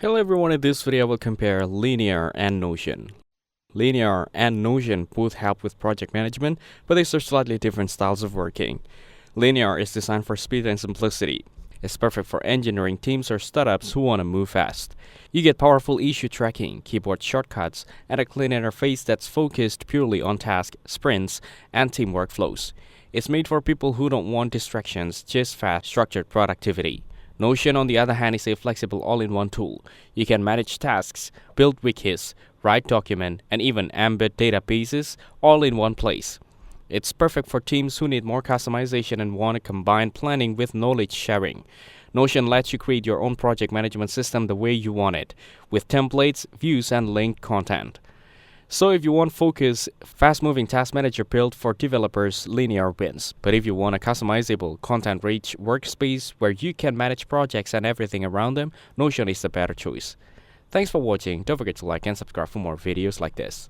Hello everyone, in this video I will compare Linear and Notion. Linear and Notion both help with project management, but these are slightly different styles of working. Linear is designed for speed and simplicity. It's perfect for engineering teams or startups who want to move fast. You get powerful issue tracking, keyboard shortcuts, and a clean interface that's focused purely on tasks, sprints, and team workflows. It's made for people who don't want distractions, just fast, structured productivity. Notion, on the other hand, is a flexible all-in-one tool. You can manage tasks, build wikis, write documents, and even embed databases all in one place. It's perfect for teams who need more customization and want to combine planning with knowledge sharing. Notion lets you create your own project management system the way you want it, with templates, views, and linked content. So if you want focus, fast-moving task manager built for developers, Linear wins. But if you want a customizable, content-rich workspace where you can manage projects and everything around them, Notion is the better choice. Thanks for watching. Don't forget to like and subscribe for more videos like this.